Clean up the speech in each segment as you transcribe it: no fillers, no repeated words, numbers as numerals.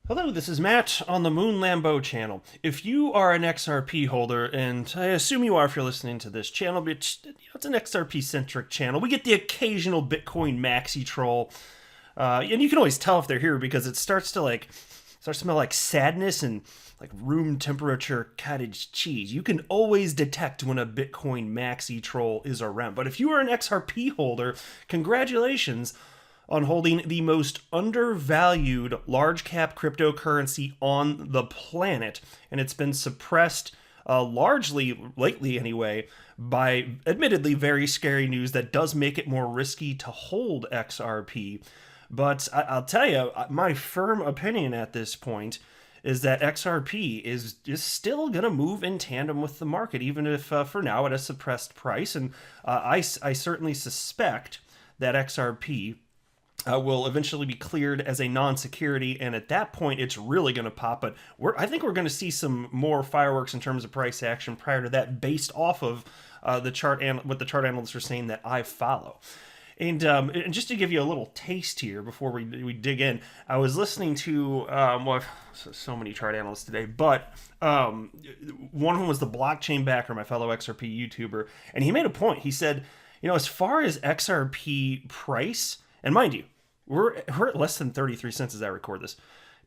Hello, this is Matt on the Moon Lambeau channel. If you are an XRP holder, and I assume you are if you're listening to this channel, but it's an XRP-centric channel, we get the occasional Bitcoin maxi troll, and you can always tell if they're here because it starts to smell like sadness and like room temperature cottage cheese. You can always detect when a Bitcoin maxi troll is around. But if you are an XRP holder, congratulations on holding the most undervalued large cap cryptocurrency on the planet. And it's been suppressed largely, lately anyway, by admittedly very scary news that does make it more risky to hold XRP. But I'll tell you, my firm opinion at this point is that XRP is still going to move in tandem with the market, even if for now at a suppressed price. And I certainly suspect that XRP will eventually be cleared as a non-security, and at that point it's really going to pop. But I think we're going to see some more fireworks in terms of price action prior to that, based off of the chart and what the chart analysts are saying that I follow. And just to give you a little taste here before we dig in, I was listening to so many chart analysts today, but one of them was the blockchain backer, my fellow XRP YouTuber, and he made a point. He said, as far as XRP price, and mind you, we're at less than 33 cents as I record this.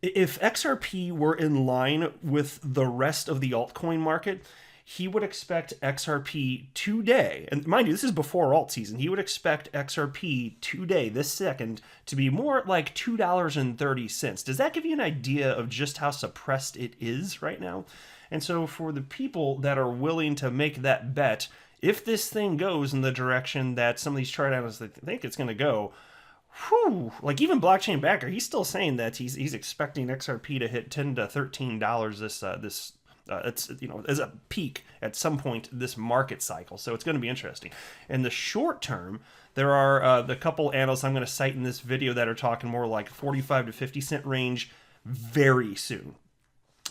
If XRP were in line with the rest of the altcoin market, he would expect XRP today, and mind you, this is before alt season, he would expect XRP today, this second, to be more like $2.30. Does that give you an idea of just how suppressed it is right now? And so for the people that are willing to make that bet, if this thing goes in the direction that some of these chart analysts think it's going to go, whew, like even blockchain backer, he's still saying that he's expecting XRP to hit $10 to $13 this it's as a peak at some point this market cycle. So it's going to be interesting. In the short term, there are the couple analysts I'm going to cite in this video that are talking more like 45 to 50 cent range very soon,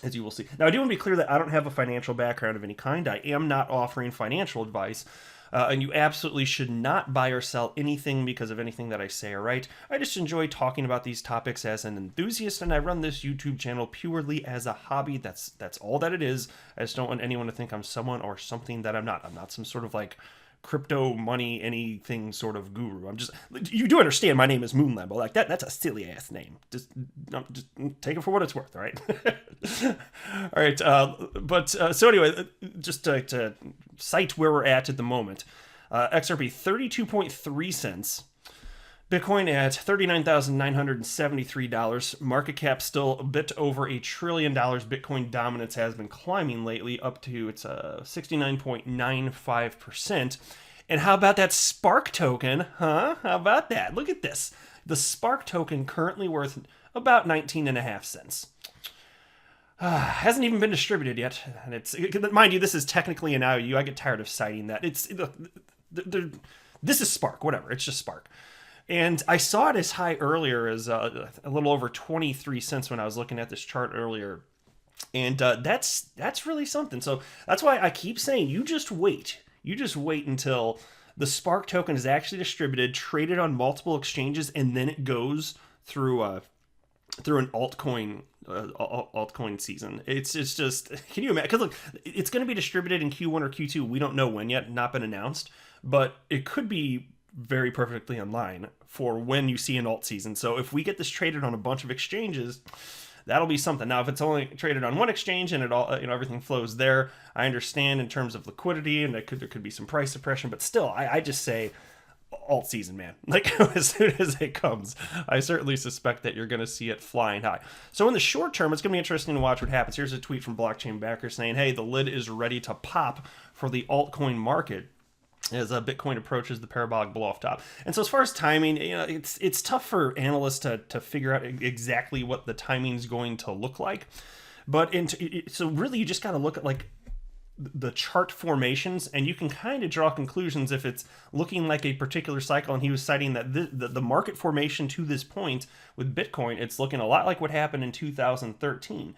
as you will see. Now, I do want to be clear that I don't have a financial background of any kind. I am not offering financial advice. And you absolutely should not buy or sell anything because of anything that I say or write. I just enjoy talking about these topics as an enthusiast, and I run this YouTube channel purely as a hobby. That's all that it is. I just don't want anyone to think I'm someone or something that I'm not. I'm not some sort of like crypto money anything sort of guru. I'm just, you do understand my name is Moon Lambeau. Like that's a silly ass name. Just take it for what it's worth, all right? All right, so anyway, just to cite where we're at the moment, XRP 32.3 cents, Bitcoin at $39,973, market cap still a bit over $1 trillion. Bitcoin dominance has been climbing lately up to its 69.95%. And how about that Spark token, huh? How about that? Look at this. The Spark token currently worth about 19.5 cents. Hasn't even been distributed yet, and mind you, this is technically an IOU. I get tired of citing that. This is Spark, whatever. It's just Spark. And I saw it as high earlier as a little over 23 cents when I was looking at this chart earlier. And that's really something. So that's why I keep saying, you just wait. You just wait until the Spark token is actually distributed, traded on multiple exchanges, and then it goes through an altcoin season. It's just, can you imagine? Because look, it's going to be distributed in Q1 or Q2. We don't know when yet, not been announced, but it could be very perfectly in line for when you see an alt season. So if we get this traded on a bunch of exchanges, that'll be something. Now, if it's only traded on one exchange and it all, everything flows there, I understand in terms of liquidity, and there could be some price suppression, but still, I just say alt season, man. Like, as soon as it comes, I certainly suspect that you're going to see it flying high. So in the short term, it's going to be interesting to watch what happens. Here's a tweet from blockchain backer saying, hey, the lid is ready to pop for the altcoin market as Bitcoin approaches the parabolic blow-off top. And so as far as timing, it's tough for analysts to figure out exactly what the timing is going to look like. But so really, you just got to look at like the chart formations, and you can kind of draw conclusions if it's looking like a particular cycle. And he was citing that the market formation to this point with Bitcoin, it's looking a lot like what happened in 2013.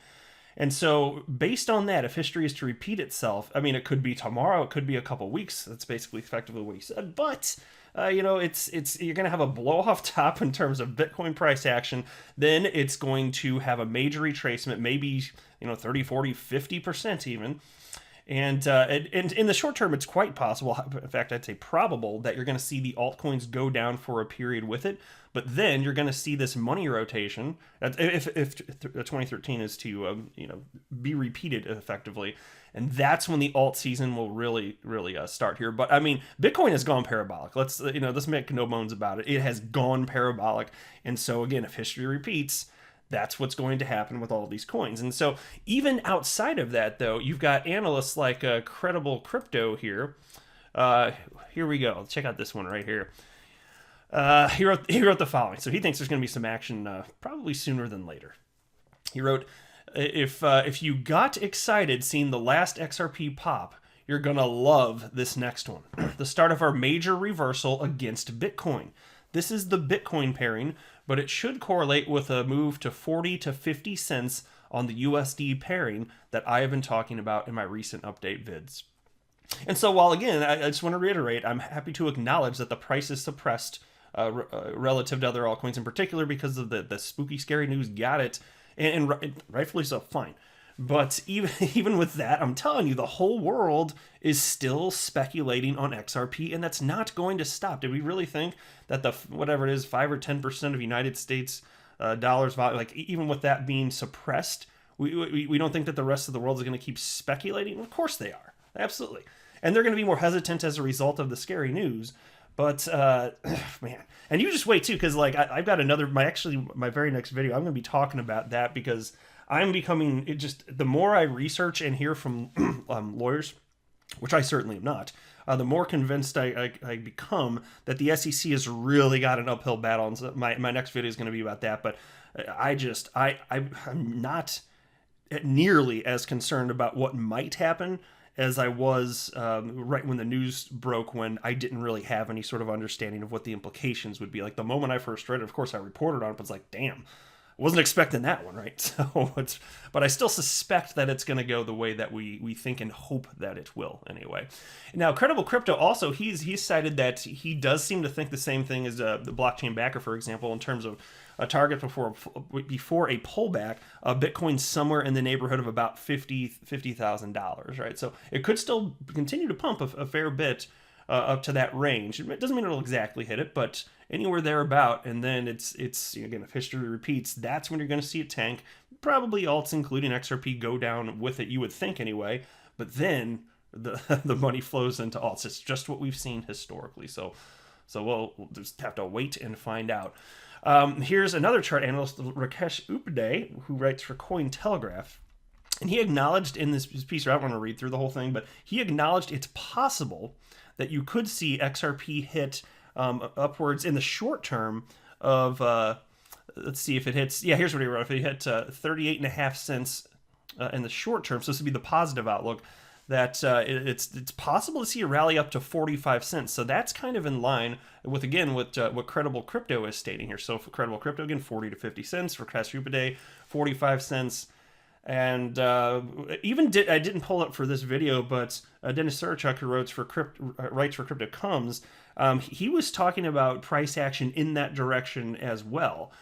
And so based on that, if history is to repeat itself, I mean, it could be tomorrow, it could be a couple weeks. That's basically effectively what he said. But you're going to have a blow off top in terms of Bitcoin price action. Then it's going to have a major retracement, maybe 30, 40, 50% even. And in the short term, it's quite possible, in fact, I'd say probable, that you're going to see the altcoins go down for a period with it. But then you're going to see this money rotation. If 2013 is to be repeated effectively, and that's when the alt season will really start here. But I mean, Bitcoin has gone parabolic. Let's make no bones about it. It has gone parabolic, and so again, if history repeats, that's what's going to happen with all of these coins. And so even outside of that, though, you've got analysts like Credible Crypto here. Here we go. Check out this one right here. He wrote the following. So he thinks there's going to be some action probably sooner than later. He wrote, if you got excited seeing the last XRP pop, you're going to love this next one. The start of our major reversal against Bitcoin. This is the Bitcoin pairing, but it should correlate with a move to 40 to 50 cents on the USD pairing that I have been talking about in my recent update vids. And so while, again, I just want to reiterate, I'm happy to acknowledge that the price is suppressed relative to other altcoins, in particular because of the spooky, scary news got it, and rightfully so, fine. But even with that, I'm telling you, the whole world is still speculating on XRP, and that's not going to stop. Did we really think that the whatever it is, 5 or 10% of United States dollars value, like even with that being suppressed, we don't think that the rest of the world is going to keep speculating? Of course they are, absolutely, and they're going to be more hesitant as a result of the scary news. But man, and you just wait too, because like I've got my very next video, I'm going to be talking about that because I'm becoming the more I research and hear from lawyers, which I certainly am not, the more convinced I become that the SEC has really got an uphill battle. And so my next video is going to be about that. But I'm not nearly as concerned about what might happen as I was right when the news broke, when I didn't really have any sort of understanding of what the implications would be. Like the moment I first read it, of course I reported on it, but it's like, damn, I wasn't expecting that one, right? So but I still suspect that it's going to go the way that we think and hope that it will anyway. Now, Credible Crypto also, he's cited that he does seem to think the same thing as the blockchain backer, for example, in terms of a target before a pullback of Bitcoin somewhere in the neighborhood of about $50,000, right? So it could still continue to pump a fair bit up to that range. It doesn't mean it'll exactly hit it, but anywhere thereabout. And then it's again, if history repeats, that's when you're going to see it tank. Probably alts, including XRP, go down with it, you would think anyway. But then the money flows into alts. It's just what we've seen historically. So we'll just have to wait and find out. Here's another chart analyst, Rakesh Upadhyay, who writes for Cointelegraph. And he acknowledged in this piece, I don't want to read through the whole thing, but he acknowledged it's possible that you could see XRP hit upwards in the short term of, let's see if it hits, yeah, here's what he wrote. If it hit 38.5 cents in the short term, so this would be the positive outlook, that it's possible to see a rally up to 45 cents. So that's kind of in line with, again, what Credible Crypto is stating here. So for Credible Crypto, again, 40 to 50 cents. For Rakesh Upadhyay, 45 cents. And I didn't pull up for this video, but Dennis Sarachuk, who writes for Crypto Comes, he was talking about price action in that direction as well.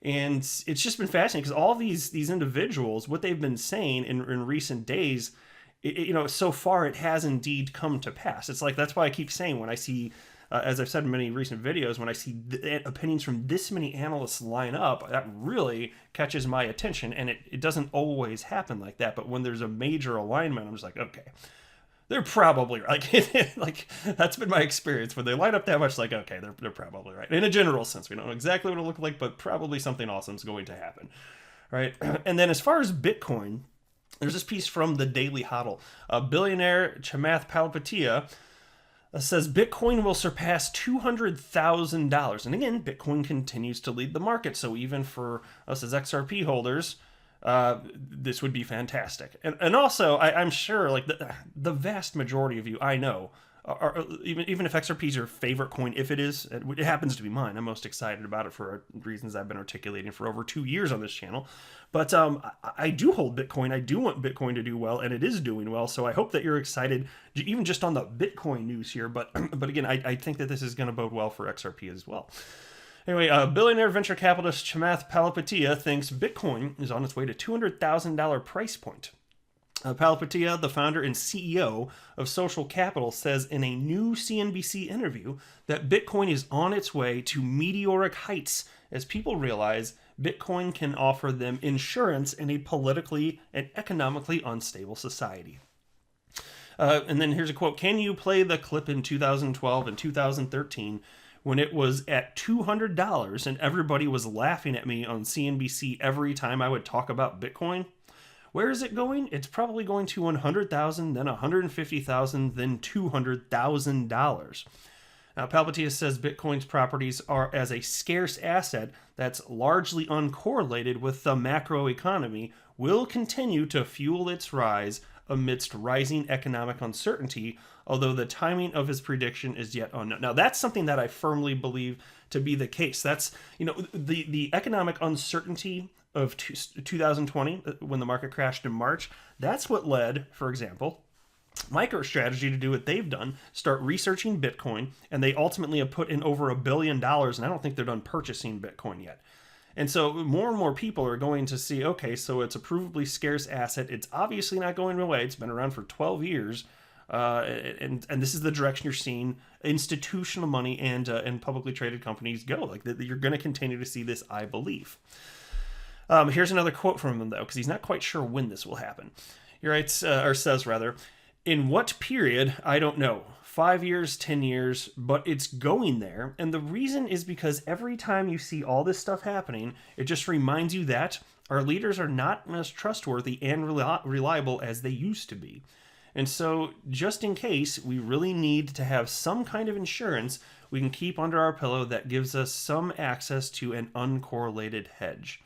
And it's just been fascinating because all these individuals, what they've been saying in recent days, so far it has indeed come to pass. It's like, that's why I keep saying, when I see, as I've said in many recent videos, when I see opinions from this many analysts line up, that really catches my attention. And it doesn't always happen like that. But when there's a major alignment, I'm just like, okay, they're probably right. Like that's been my experience. When they line up that much, like, okay, they're probably right. In a general sense, we don't know exactly what it'll look like, but probably something awesome is going to happen, right? And then as far as Bitcoin, there's this piece from the Daily Hodl. Billionaire Chamath Palihapitiya says Bitcoin will surpass $200,000. And again, Bitcoin continues to lead the market. So even for us as XRP holders, this would be fantastic. And also, I'm sure like the vast majority of you I know even if XRP is your favorite coin, if it is, it happens to be mine. I'm most excited about it for reasons I've been articulating for over 2 years on this channel. But I do hold Bitcoin. I do want Bitcoin to do well, and it is doing well. So I hope that you're excited, even just on the Bitcoin news here. But again, I think that this is going to bode well for XRP as well. Anyway, billionaire venture capitalist Chamath Palihapitiya thinks Bitcoin is on its way to $200,000 price point. Palihapitiya, the founder and CEO of Social Capital, says in a new CNBC interview that Bitcoin is on its way to meteoric heights as people realize Bitcoin can offer them insurance in a politically and economically unstable society. And then here's a quote. Can you play the clip in 2012 and 2013 when it was at $200 and everybody was laughing at me on CNBC every time I would talk about Bitcoin? Where is it going? It's probably going to $100,000, then $150,000, then $200,000. Now, Palihapitiya says Bitcoin's properties are as a scarce asset that's largely uncorrelated with the macroeconomy will continue to fuel its rise amidst rising economic uncertainty, although the timing of his prediction is yet unknown. Now, that's something that I firmly believe to be the case. That's, the economic uncertainty of 2020, when the market crashed in March, that's what led, for example, MicroStrategy to do what they've done, start researching Bitcoin, and they ultimately have put in over $1 billion, and I don't think they're done purchasing Bitcoin yet. And so more and more people are going to see, okay, so it's a provably scarce asset. It's obviously not going away. It's been around for 12 years. And this is the direction you're seeing institutional money and publicly traded companies go. Like, you're going to continue to see this, I believe. Here's another quote from him, though, because he's not quite sure when this will happen. He writes, or says rather, in what period, I don't know. 5 years, 10 years, but it's going there. And the reason is because every time you see all this stuff happening, it just reminds you that our leaders are not as trustworthy and reliable as they used to be. And so, just in case, we really need to have some kind of insurance we can keep under our pillow that gives us some access to an uncorrelated hedge.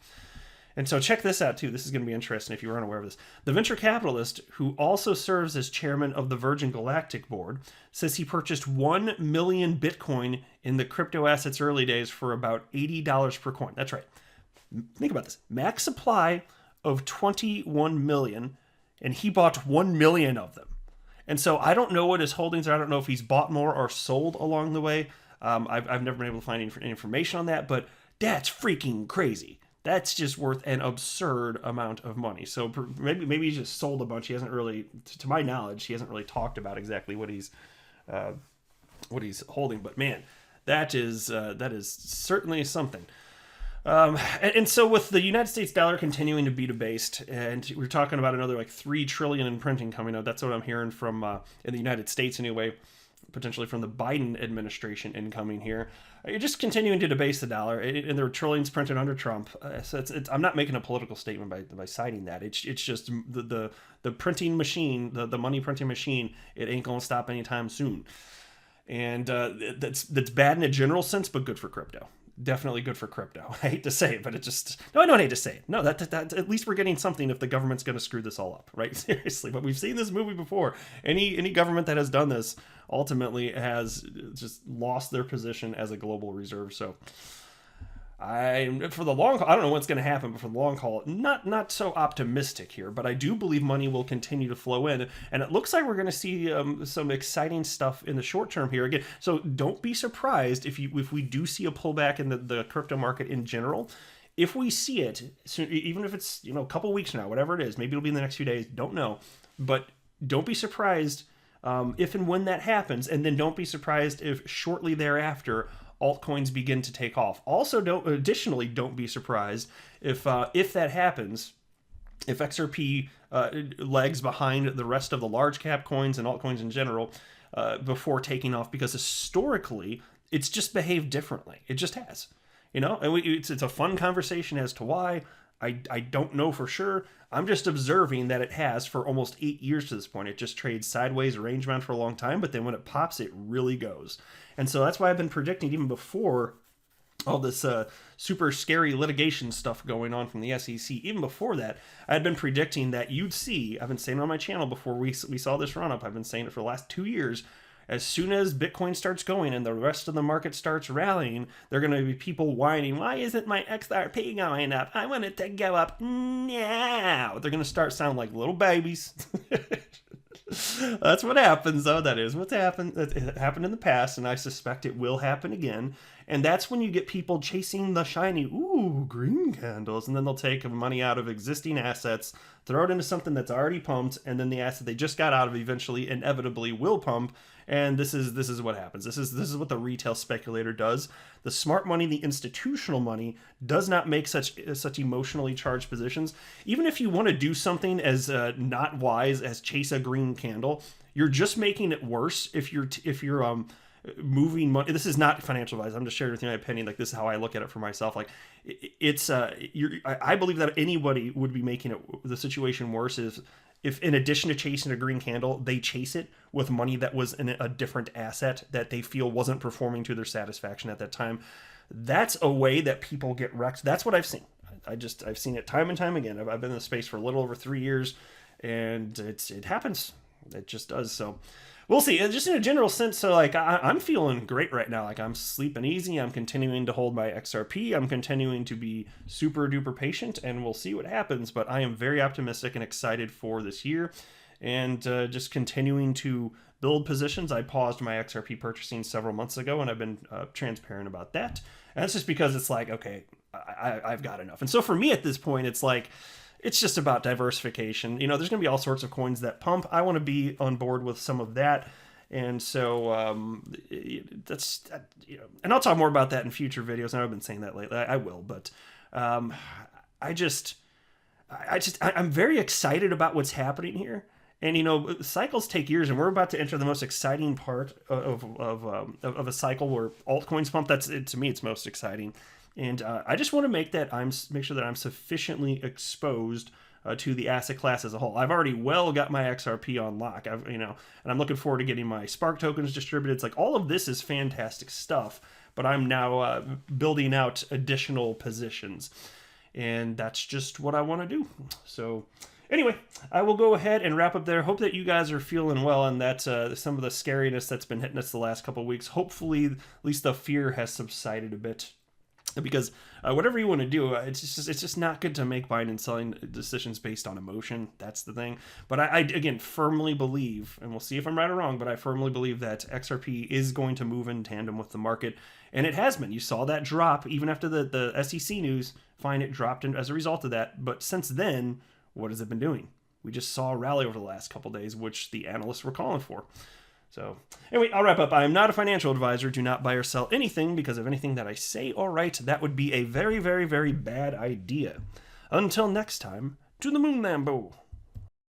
And so check this out, too. This is going to be interesting if you weren't aware of this. The venture capitalist, who also serves as chairman of the Virgin Galactic Board, says he purchased 1 million Bitcoin in the crypto assets early days for about $80 per coin. That's right. Think about this. Max supply of 21 million, and he bought 1 million of them. And so I don't know what his holdings are. I don't know if he's bought more or sold along the way. I've never been able to find any information on that, but that's freaking crazy. That's just worth an absurd amount of money. So maybe he just sold a bunch. He hasn't really, to my knowledge, he hasn't really talked about exactly what he's holding. But man, that is certainly something. And so with the United States dollar continuing to be debased, and we're talking about another like $3 trillion in printing coming out. That's what I'm hearing from in the United States anyway. Potentially from the Biden administration incoming here. You're just continuing to debase the dollar, and there are trillions printed under Trump. So I'm not making a political statement by citing that. It's just the printing machine, the money printing machine. It ain't gonna stop anytime soon, and that's bad in a general sense, but good for crypto. Definitely good for crypto. I hate to say it, but it just... No, I don't hate to say it. No, that at least we're getting something if the government's going to screw this all up, right? Seriously. But we've seen this movie before. Any government that has done this ultimately has just lost their position as a global reserve. So for the long haul, I don't know what's going to happen, but for the long haul, not so optimistic here. But I do believe money will continue to flow in, and it looks like we're going to see some exciting stuff in the short term here again. So don't be surprised if we do see a pullback in the crypto market in general. If we see it, even if it's a couple weeks from now, whatever it is, maybe it'll be in the next few days. Don't know, but don't be surprised if and when that happens, and then don't be surprised if shortly thereafter altcoins begin to take off. Also, don't be surprised if that happens, if XRP lags behind the rest of the large cap coins and altcoins in general before taking off, because historically it's just behaved differently. It just has, and it's a fun conversation as to why. I don't know for sure. I'm just observing that it has for almost 8 years to this point. It just trades sideways, range bound for a long time, but then when it pops, it really goes. And so that's why I've been predicting, even before all this super scary litigation stuff going on from the SEC, even before that, I had been predicting that you'd see, I've been saying it on my channel before we saw this run up, I've been saying it for the last 2 years, As soon as Bitcoin starts going and the rest of the market starts rallying, there are going to be people whining, why isn't my XRP going up? I want it to go up now. They're going to start sounding like little babies. That's what happens, though. That is what's happened. It happened in the past, and I suspect it will happen again. And that's when you get people chasing the shiny, ooh, green candles, and then they'll take money out of existing assets, throw it into something that's already pumped, and then the asset they just got out of eventually, inevitably, will pump. And this is what happens. This is what the retail speculator does. The smart money, the institutional money, does not make such emotionally charged positions. Even if you want to do something as not wise as chase a green candle, you're just making it worse if you're moving money. This is not financial advice. I'm just sharing with you my opinion. Like, this is how I look at it for myself. Like, I believe that anybody would be making the situation worse if in addition to chasing a green candle, they chase it with money that was in a different asset that they feel wasn't performing to their satisfaction at that time. That's a way that people get wrecked. That's what I've seen. I've seen it time and time again. I've been in the space for a little over 3 years, and it happens. It just does. So we'll see. Just in a general sense, so like I'm feeling great right now. Like, I'm sleeping easy. I'm continuing to hold my XRP. I'm continuing to be super duper patient, and we'll see what happens. But I am very optimistic and excited for this year, and just continuing to build positions. I paused my XRP purchasing several months ago, and I've been transparent about that. And that's just because it's like, okay, I've got enough. And so for me at this point, it's like, it's just about diversification. You know, there's going to be all sorts of coins that pump. I want to be on board with some of that. And so and I'll talk more about that in future videos. And I've been saying that lately. I will, but I'm very excited about what's happening here. And, you know, cycles take years, and we're about to enter the most exciting part of a cycle where altcoins pump. To me, it's most exciting. And I just want to make sure that I'm sufficiently exposed to the asset class as a whole. I've already got my XRP on lock. And I'm looking forward to getting my Spark tokens distributed. It's like, all of this is fantastic stuff, but I'm now building out additional positions, and that's just what I want to do. So anyway, I will go ahead and wrap up there. Hope that you guys are feeling well, and that some of the scariness that's been hitting us the last couple of weeks, hopefully at least the fear has subsided a bit. Because whatever you want to do, it's just not good to make buying and selling decisions based on emotion. That's the thing. But I again firmly believe, and we'll see if I'm right or wrong, but I firmly believe that XRP is going to move in tandem with the market, and it has been. You saw that drop even after the SEC news. Fine, it dropped as a result of that. But since then, what has it been doing? We just saw a rally over the last couple of days, which the analysts were calling for. So anyway, I'll wrap up. I am not a financial advisor. Do not buy or sell anything, because of anything that I say or write, that would be a very, very, very bad idea. Until next time, to the moon, Lambo.